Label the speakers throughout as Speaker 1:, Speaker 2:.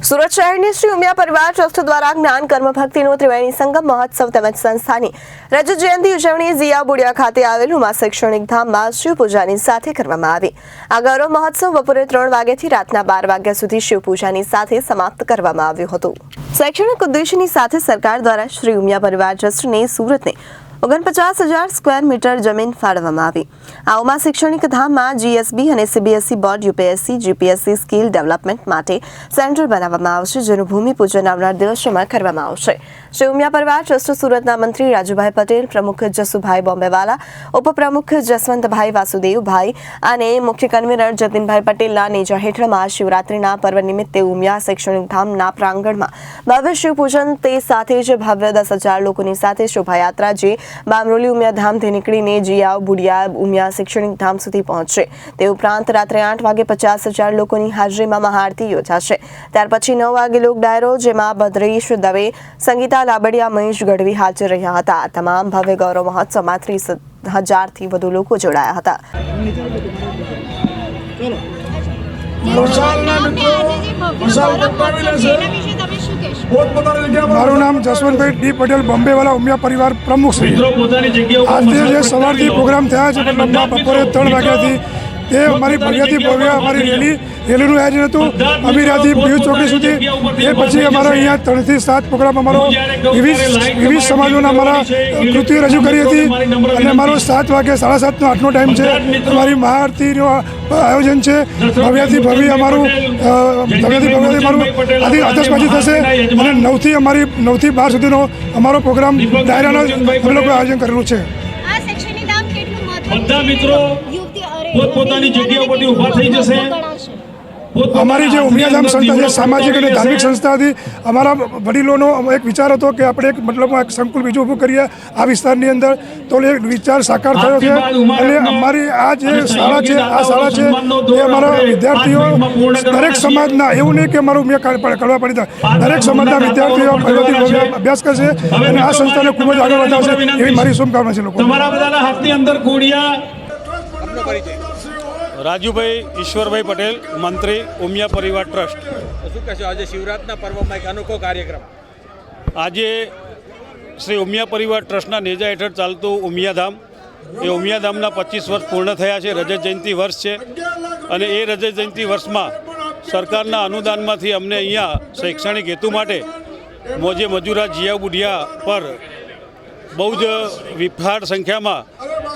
Speaker 1: સુરત શહેરની શ્રી ઉમિયા પરિવાર ટ્રસ્ટ દ્વારા જ્ઞાન કર્મ ભક્તિનો ત્રિવેણી સંગમ મહોત્સવ તેમજ સંસ્થાની રજત જયંતિ ઉજવણી ઝિયા બુડિયા ખાતે આવેલ ઉમા શૈક્ષણિક ધામમાં શિવ પૂજાની સાથે કરવામાં આવી। આ ગૌરવ મહોત્સવ બપોરે 3 વાગ્યાથી રાતના 12 વાગ્યા સુધી શિવ પૂજાની સાથે સમાપ્ત કરવામાં આવ્યું હતું। શૈક્ષણિક ઉદ્દેશ્યની સાથે સરકાર દ્વારા શ્રી ઉમિયા પરિવાર ટ્રસ્ટને સુરતને 49,000 સ્ક્વેર મીટર જમીન ફાળવવામાં આવી। આ ઉમા શૈક્ષણિક ધામમાં જીએસબી અને CBSE board UPSC GPSC skill development માટે સેન્ટર બનાવવામાં આવશે, જેનું ભૂમિપૂજન આવનાર દિવસોમાં કરવામાં આવશે। શ્રી ઉમિયા પરિવાર ટ્રસ્ટ સુરતના મંત્રી રાજુભાઈ પટેલ, પ્રમુખ જસુભાઈ બોમ્બેવાલા, ઉપપ્રમુખ જસવંતભાઈ વાસુદેવભાઈ અને મુખ્ય કન્વીનર જતીનભાઈ પટેલના નેજા હેઠળ મહાશિવરાત્રિના પર્વ નિમિત્તે ઉમિયા શૈક્ષણિક ધામના પ્રાંગણમાં ભવ્ય શિવ પૂજન તે સાથે જ ભવ્ય 10,000 લોકોની સાથે શોભાયાત્રા જે બામરોલી ઉમિયા ધામથી નીકળીને ઝિયા બુડિયા ઉમિયા શૈક્ષણિક ધામ સુધી પહોંચશે। તે ઉપરાંત રાત્રે 8 વાગે 50,000 લોકોની હાજરીમાં મહાઆરતી યોજાશે। ત્યાર પછી 9 વાગે લોક ડાયરો, જેમાં ભદ્રેશ દવે, સંગીતા લાબડિયા, મહેશ ગઢવી હાજર રહ્યા હતા। તમામ ભવ્ય ગૌરવ મહોત્સવમાં 30,000થી વધુ લોકો જોડાયા હતા।
Speaker 2: મારું નામ જસવંતભાઈ ડી પટેલ, બોમ્બેવાલા, ઉમિયા પરિવાર પ્રમુખ શ્રી। આજે જે સવારથી પ્રોગ્રામ થયા છે, મતલબ બપોરે 3 વાગ્યાથી તે અમારી ભવ્યથી ભવ્ય અમારી રેલીનું આયોજન હતું અમીરાથી પીયુ ચોકી સુધી। એ પછી અમારો અહીંયા 3 થી 7 પ્રોગ્રામ અમારો વિવિધ સમાજોના અમારા કૃતિઓ રજૂ કરી હતી અને અમારો 7 વાગે 7:30નો 8નો ટાઈમ છે। અમારી મહાઆરતીનું આયોજન છે। ભવ્યથી ભવ્ય અમારું આતશબાજી થશે અને 9 થી 12 સુધીનો અમારો પ્રોગ્રામ ડાયરાનો અમે લોકો આયોજન કરેલું છે।
Speaker 3: બધા મિત્રો પોતપોતાની જગ્યા પરથી ઊભા થઈ જશે।
Speaker 2: અમારી જે ઉમિયાધામ સંસ્થા છે, સામાજિક અને ધાર્મિક સંસ્થા હતી। અમારા વડીલોનો એક વિચાર હતો કે આપણે એક મતલબમાં એક સંકુલ બીજું ઊભું કરીએ આ વિસ્તારની અંદર, તો એ વિચાર સાકાર થયો છે અને અમારી આ જે શાળા છે, આ શાળા છે એ અમારા વિદ્યાર્થીઓ દરેક સમાજના, એવું નહીં કે અમારું ઉમિયા કરવા પડી, દરેક સમાજના વિદ્યાર્થીઓ ભવ્યથી અભ્યાસ કરશે અને આ સંસ્થાને ખૂબ જ આગળ વધારશે એવી મારી શુભકામના છે। લોકો
Speaker 3: તમારા બધાના હાથની અંદર કોડિયા
Speaker 4: રાજુભાઈ ઈશ્વરભાઈ પટેલ, મંત્રી, ઉમિયા પરિવાર ટ્રસ્ટ।
Speaker 5: શું કહેશો આજે શિવરાત્રિના પર્વમાં એક અનોખો કાર્યક્રમ?
Speaker 4: આજે શ્રી ઉમિયા પરિવાર ટ્રસ્ટના નેજા હેઠળ ચાલતું ઉમિયાધામ, એ ઉમિયાધામના 25 વર્ષ પૂર્ણ થયા છે। રજત જયંતિ વર્ષ છે અને એ રજત જયંતિ વર્ષમાં સરકારના અનુદાનમાંથી અમને અહીંયા શૈક્ષણિક હેતુ માટે મોજે મજૂરા ઝિયા બુડિયા પર બહુ જ વિશાળ સંખ્યામાં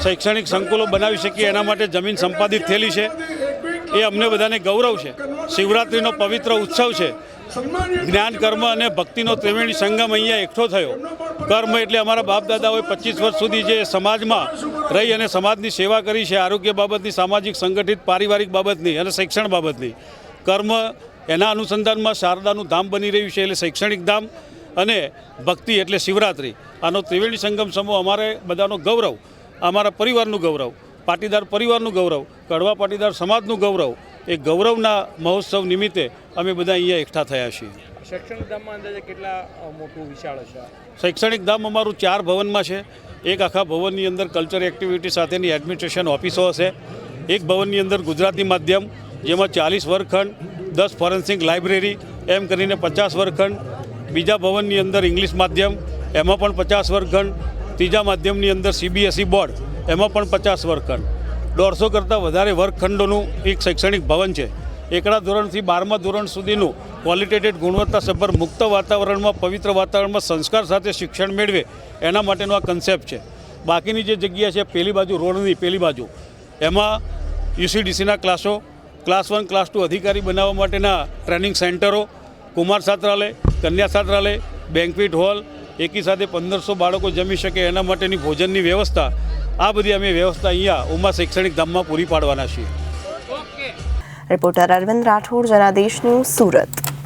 Speaker 4: શૈક્ષણિક સંકુલો બનાવી શકીએ એના માટે જમીન સંપાદિત થયેલી છે। એ અમને બધાને ગૌરવ છે। શિવરાત્રિનો પવિત્ર ઉત્સવ છે। જ્ઞાન, કર્મ અને ભક્તિનો ત્રિવેણી સંગમ અહીંયા એકઠો થયો। કર્મ એટલે અમારા બાપ દાદાઓએ 25 વર્ષ સુધી જે સમાજમાં રહી અને સમાજની સેવા કરી છે, આરોગ્ય બાબતની, સામાજિક, સંગઠિત, પારિવારિક બાબતની અને શિક્ષણ બાબતની। કર્મ એના અનુસંધાનમાં શારદાનું ધામ બની રહ્યું છે, એટલે શૈક્ષણિક ધામ અને ભક્તિ એટલે શિવરાત્રિ, આનો ત્રિવેણી સંગમ સમૂહ અમારે બધાનો ગૌરવ, અમારા પરિવારનું ગૌરવ, પાટીદાર પરિવારનું ગૌરવ, કડવા પાટીદાર સમાજનું ગૌરવ, એ ગૌરવના મહોત્સવ નિમિત્તે અમે બધા અહીંયા એકઠા થયા છીએ।
Speaker 5: શૈક્ષણિક ધામમાં અંદાજે કેટલા મોટું વિશાળ હશે?
Speaker 4: શૈક્ષણિક ધામ અમારું 4 ભવનમાં છે। એક આખા ભવનની અંદર કલ્ચર એક્ટિવિટી સાથેની એડમિનિસ્ટ્રેશન ઓફિસો હશે। એક ભવનની અંદર ગુજરાતી માધ્યમ, જેમાં 40 વર્ગખંડ, 10 ફોરેન્સિક લાઇબ્રેરી એમ કરીને 50 વર્ગખંડ। બીજા ભવનની અંદર ઇંગ્લિશ માધ્યમ, એમાં પણ 50 વર્ગખંડ। ત્રીજા માધ્યમની અંદર સીબીએસઈ બોર્ડ, એમાં પણ 50 વર્ગખંડ। 150 કરતાં વધારે વર્ગખંડોનું એક શૈક્ષણિક ભવન છે। 1ડા ધોરણથી 12મા ધોરણ સુધીનું ક્વોલિટેટેડ ગુણવત્તાસભર મુક્ત વાતાવરણમાં, પવિત્ર વાતાવરણમાં સંસ્કાર સાથે શિક્ષણ મેળવે એના માટેનો આ કન્સેપ્ટ છે। બાકીની જે જગ્યા છે પેલી બાજુ, રોડની પેલી બાજુ, એમાં યુસીડીસીના ક્લાસો, ક્લાસ 1, ક્લાસ 2 અધિકારી બનાવવા માટેના ટ્રેનિંગ સેન્ટરો, કુમાર છાત્રાલય, કન્યા છાત્રાલય, બેન્ક્વેટ હોલ, એકી સાથે 1500 બાળકો જમી શકે એના માટેની ભોજનની વ્યવસ્થા, આ બધી અમે વ્યવસ્થા અહીંયા ઉમા શૈક્ષણિક ધામમાં પૂરી પાડવાના છીએ।
Speaker 1: Reporter Arvind Rathod, Janadesh news, Surat.